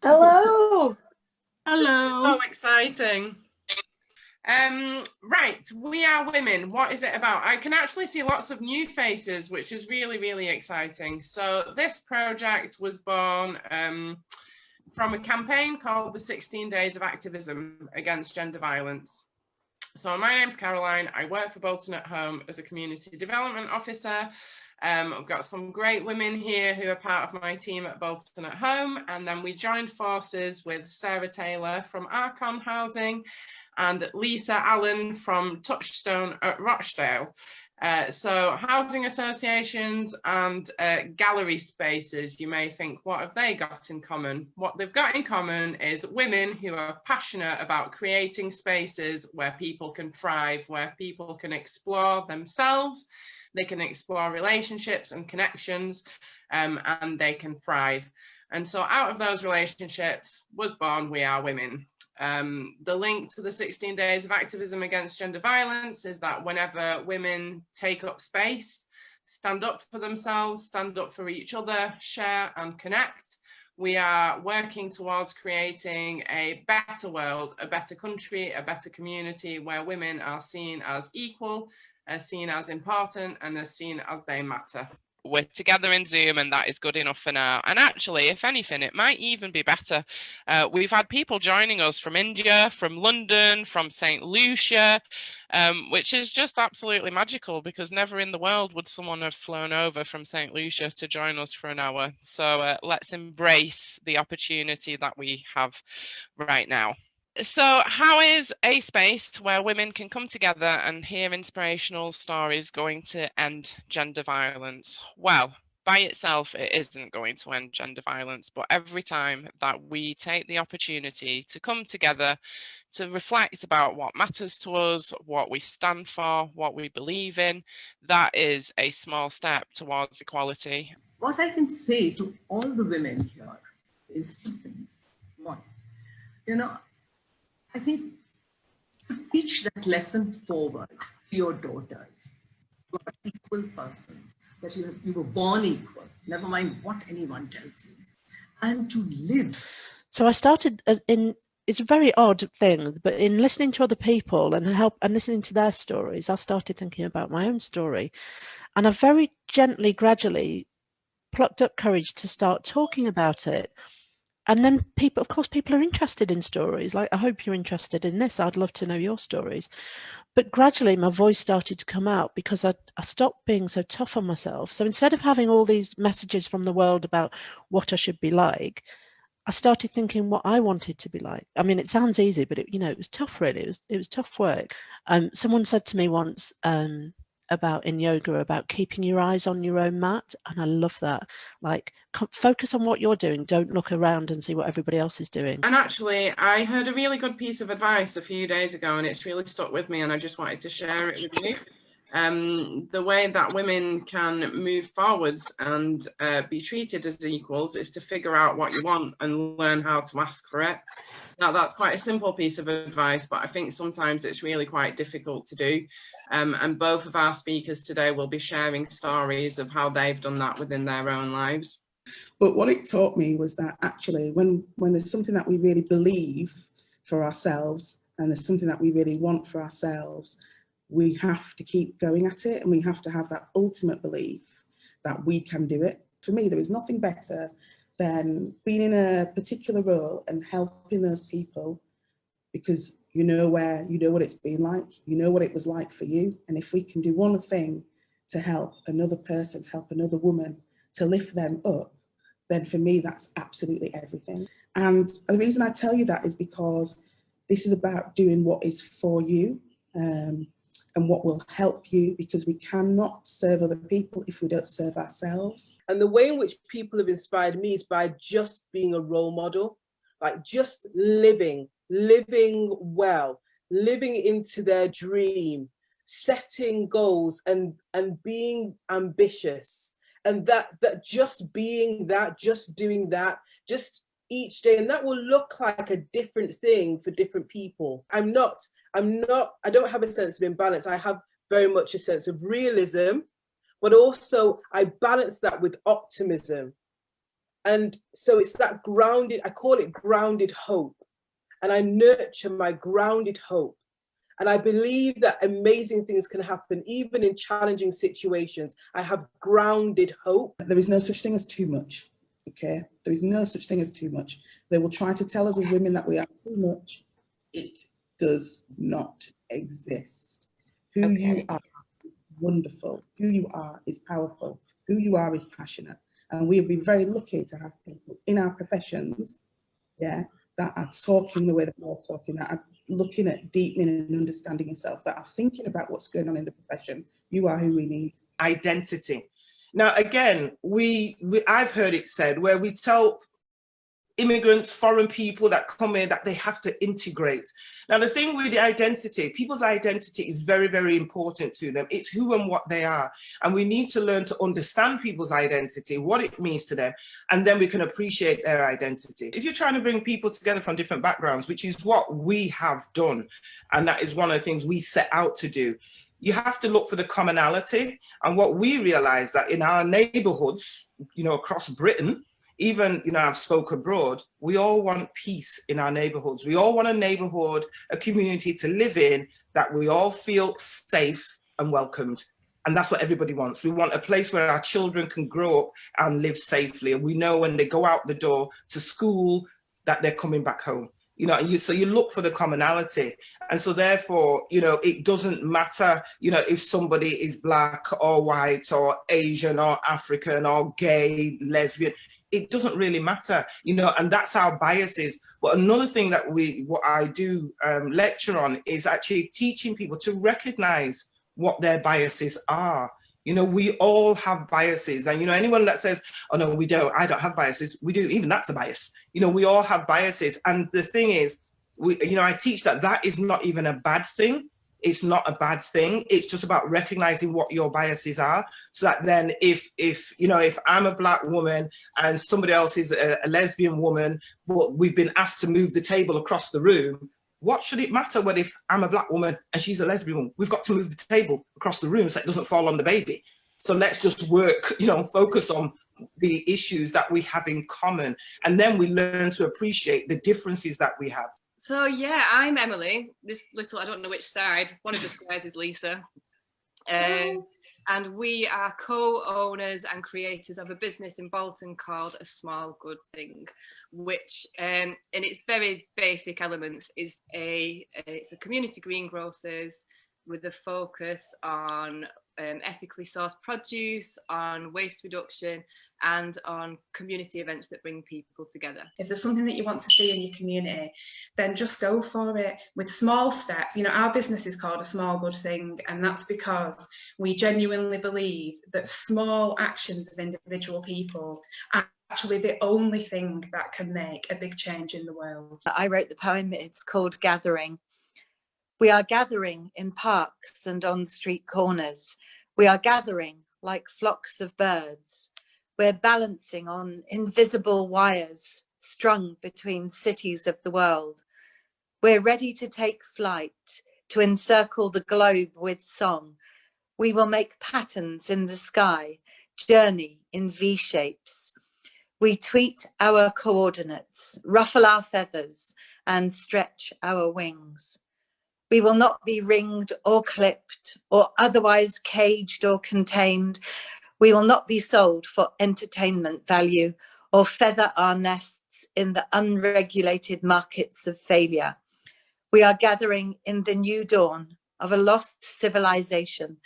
Hello. Hello. So exciting. Right, We Are Women. What is it about? I can actually see lots of new faces, which is really, really exciting. So this project was born from a campaign called the 16 Days of Activism Against Gender Violence. So my name's Caroline. I work for Bolton at Home as a community development officer. I've got some great women here who are part of my team at Bolton at Home, and then we joined forces with Sarah Taylor from Archon Housing and Lisa Allen from Touchstone at Rochdale. So housing associations and gallery spaces, you may think, what have they got in common? What they've got in common is women who are passionate about creating spaces where people can thrive, where people can explore themselves, they can explore relationships and connections, and they can thrive. And so out of those relationships was born We Are Women. The link to the 16 Days of Activism Against Gender Violence is that whenever women take up space, stand up for themselves, stand up for each other, share and connect, we are working towards creating a better world, a better country, a better community where women are seen as equal, are seen as important, and are seen as they matter. We're together in Zoom, and that is good enough for now. And actually, if anything, it might even be better. We've had people joining us from India, from London, from St. Lucia, which is just absolutely magical, because never in the world would someone have flown over from St. Lucia to join us for an hour. So let's embrace the opportunity that we have right now. So how is a space where women can come together and hear inspirational stories going to end gender violence? Well, by itself, it isn't going to end gender violence, but every time that we take the opportunity to come together to reflect about what matters to us, what we stand for, what we believe in, that is a small step towards equality. What I can say to all the women here is two things. One, I think to teach that lesson forward to your daughters, you are equal persons, that you were born equal, never mind what anyone tells you, and to live. So I started it's a very odd thing, but in listening to other people and listening to their stories, I started thinking about my own story. And I very gently, gradually plucked up courage to start talking about it. And then people are interested in stories. Like, I hope you're interested in this. I'd love to know your stories. But gradually my voice started to come out, because I stopped being so tough on myself. So instead of having all these messages from the world about what I should be like, I started thinking what I wanted to be like. I mean, it sounds easy, but it was tough, really. It was tough work. Someone said to me once, about in yoga, about keeping your eyes on your own mat, and I love that. Like, focus on what you're doing, don't look around and see what everybody else is doing. And actually, I heard a really good piece of advice a few days ago, and it's really stuck with me, and I just wanted to share it with you. The way that women can move forwards and be treated as equals is to figure out what you want and learn how to ask for it. Now, that's quite a simple piece of advice, but I think sometimes it's really quite difficult to do. And both of our speakers today will be sharing stories of how they've done that within their own lives. But what it taught me was that actually when there's something that we really believe for ourselves, and there's something that we really want for ourselves, we have to keep going at it, and we have to have that ultimate belief that we can do it. For me, there is nothing better than being in a particular role and helping those people, because you know what it's been like, you know what it was like for you. And if we can do one thing to help another person, to help another woman, to lift them up, then for me, that's absolutely everything. And the reason I tell you that is because this is about doing what is for you, and what will help you, because we cannot serve other people if we don't serve ourselves. And the way in which people have inspired me is by just being a role model, like just living well, living into their dream, setting goals and being ambitious. And that just being that, just doing that, just each day, and that will look like a different thing for different people. I don't have a sense of imbalance. I have very much a sense of realism, but also I balance that with optimism. And so it's that grounded, I call it grounded hope. And I nurture my grounded hope. And I believe that amazing things can happen, even in challenging situations. I have grounded hope. There is no such thing as too much, okay? There is no such thing as too much. They will try to tell us as women that we are too much. It does not exist. Who you are is wonderful. Who you are is powerful. Who you are is passionate. And we'll be very lucky to have people in our professions, yeah, that are talking the way that we're talking, that are looking at deepening and understanding yourself, that are thinking about what's going on in the profession. You are who we need. Identity. Now, again, I've heard it said where we tell immigrants, foreign people that come in, that they have to integrate. Now, the thing with the identity, people's identity is very, very important to them. It's who and what they are. And we need to learn to understand people's identity, what it means to them, and then we can appreciate their identity. If you're trying to bring people together from different backgrounds, which is what we have done, and that is one of the things we set out to do, you have to look for the commonality. And what we realize that in our neighborhoods, you know, across Britain, even, you know, I've spoke abroad, we all want peace in our neighborhoods. We all want a neighborhood, a community to live in that we all feel safe and welcomed. And that's what everybody wants. We want a place where our children can grow up and live safely. And we know when they go out the door to school that they're coming back home. You know, so you look for the commonality. And so therefore, you know, it doesn't matter, you know, if somebody is black or white or Asian or African or gay, lesbian. It doesn't really matter, you know, and that's our biases. But another thing that what I do lecture on is actually teaching people to recognize what their biases are. You know, we all have biases, and, you know, anyone that says, oh no, we don't, I don't have biases, we do, even that's a bias. You know, we all have biases. And the thing is, you know, I teach that is not even a bad thing. It's not a bad thing. It's just about recognizing what your biases are. So that then if you know, if I'm a black woman and somebody else is a lesbian woman, but we've been asked to move the table across the room, what should it matter when if I'm a black woman and she's a lesbian woman? We've got to move the table across the room so it doesn't fall on the baby. So let's just work, you know, focus on the issues that we have in common. And then we learn to appreciate the differences that we have. So yeah, I'm Emily. This little, I don't know which side, one of the sides is Lisa. And we are co-owners and creators of a business in Bolton called A Small Good Thing, which in its very basic elements is it's a community greengrocers with a focus on ethically sourced produce, on waste reduction, and on community events that bring people together. If there's something that you want to see in your community, then just go for it with small steps. You know, our business is called A Small Good Thing, and that's because we genuinely believe that small actions of individual people are actually the only thing that can make a big change in the world. I wrote the poem, it's called Gathering. We are gathering in parks and on street corners. We are gathering like flocks of birds. We're balancing on invisible wires strung between cities of the world. We're ready to take flight, to encircle the globe with song. We will make patterns in the sky, journey in V shapes. We tweet our coordinates, ruffle our feathers, and stretch our wings. We will not be ringed or clipped or otherwise caged or contained. We will not be sold for entertainment value or feather our nests in the unregulated markets of failure. We are gathering in the new dawn of a lost civilization.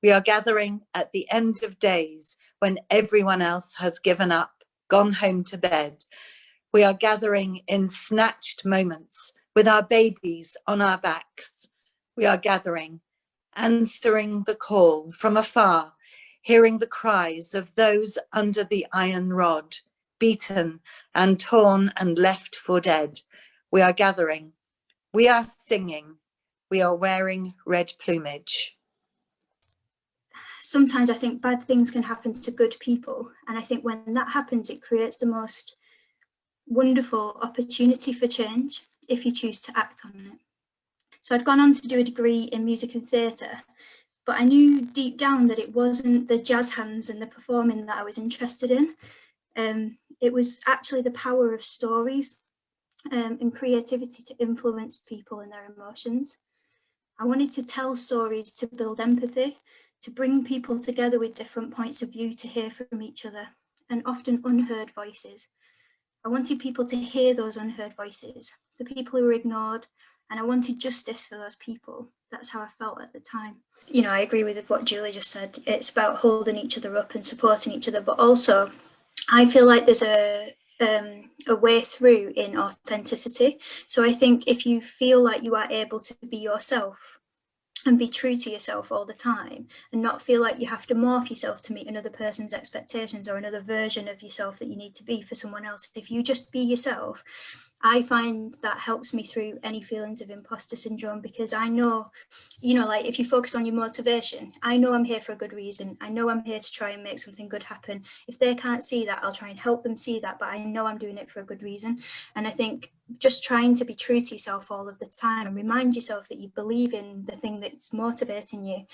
We are gathering at the end of days when everyone else has given up, gone home to bed. We are gathering in snatched moments with our babies on our backs. We are gathering, answering the call from afar, hearing the cries of those under the iron rod, beaten and torn and left for dead. We are gathering. We are singing. We are wearing red plumage. Sometimes I think bad things can happen to good people. And I think when that happens, it creates the most wonderful opportunity for change if you choose to act on it. So I'd gone on to do a degree in music and theatre, but I knew deep down that it wasn't the jazz hands and the performing that I was interested in. it was actually the power of stories and creativity to influence people and their emotions. I wanted to tell stories to build empathy, to bring people together with different points of view, to hear from each other, and often unheard voices. I wanted people to hear those unheard voices, the people who were ignored, and I wanted justice for those people. That's how I felt at the time. You know, I agree with what Julie just said. It's about holding each other up and supporting each other, but also I feel like there's a way through in authenticity. So I think if you feel like you are able to be yourself and be true to yourself all the time and not feel like you have to morph yourself to meet another person's expectations or another version of yourself that you need to be for someone else, if you just be yourself, I find that helps me through any feelings of imposter syndrome, because I know, you know, like if you focus on your motivation, I know I'm here for a good reason. I know I'm here to try and make something good happen. If they can't see that, I'll try and help them see that, but I know I'm doing it for a good reason. And I think just trying to be true to yourself all of the time and remind yourself that you believe in the thing that's motivating you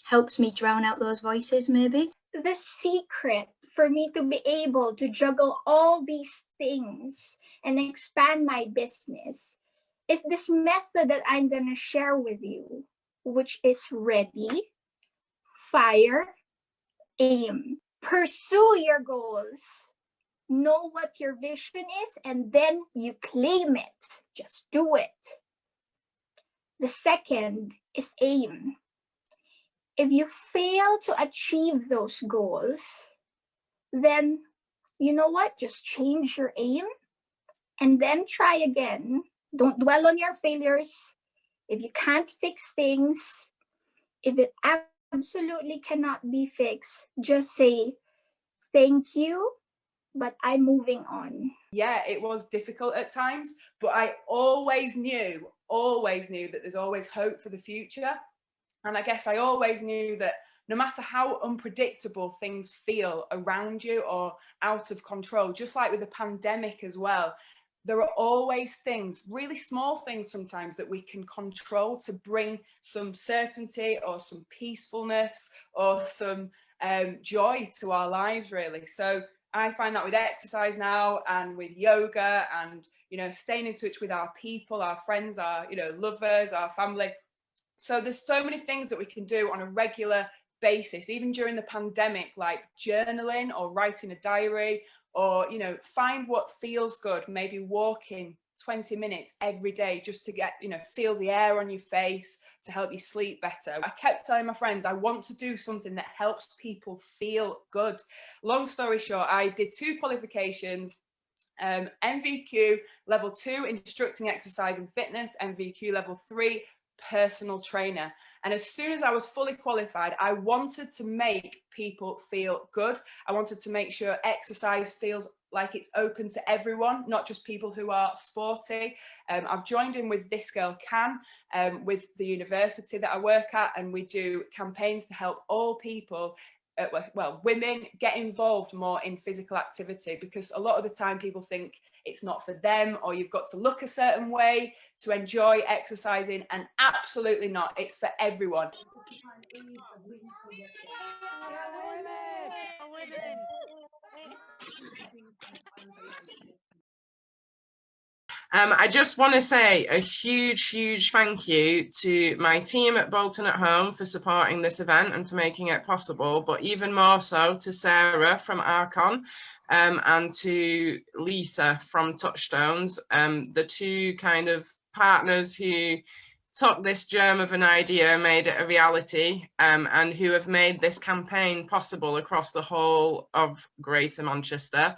helps me drown out those voices, maybe. The secret for me to be able to juggle all these things and expand my business is this method that I'm going to share with you, which is ready, fire, aim. Pursue your goals. Know what your vision is, and then you claim it. Just do it. The second is aim. If you fail to achieve those goals, then you know what? Just change your aim and then try again. Don't dwell on your failures. If you can't fix things, if it absolutely cannot be fixed, just say, thank you, but I'm moving on. Yeah, it was difficult at times, but I always knew that there's always hope for the future. And I guess I always knew that no matter how unpredictable things feel around you or out of control, just like with the pandemic as well, there are always things, really small things sometimes, that we can control to bring some certainty or some peacefulness or some joy to our lives, really. So I find that with exercise now and with yoga and, you know, staying in touch with our people, our friends, our, you know, lovers, our family. So there's so many things that we can do on a regular basis, even during the pandemic, like journaling or writing a diary, or, you know, find what feels good, maybe walking 20 minutes every day just to get, you know, feel the air on your face to help you sleep better. I kept telling my friends, I want to do something that helps people feel good. Long story short, I did 2 qualifications, NVQ level 2, instructing exercise and fitness, NVQ level 3, personal trainer. And as soon as I was fully qualified, I wanted to make people feel good. I wanted to make sure exercise feels like it's open to everyone, not just people who are sporty. I've joined in with This Girl Can, with the university that I work at, and we do campaigns to help all people, well, women, get involved more in physical activity, because a lot of the time people think it's not for them, or you've got to look a certain way to enjoy exercising, and absolutely not. It's for everyone. I just want to say a huge thank you to my team at Bolton at Home for supporting this event and for making it possible, but even more so to Sarah from Archon and to Lisa from Touchstones, the 2 kind of partners who took this germ of an idea and made it a reality, and who have made this campaign possible across the whole of Greater Manchester.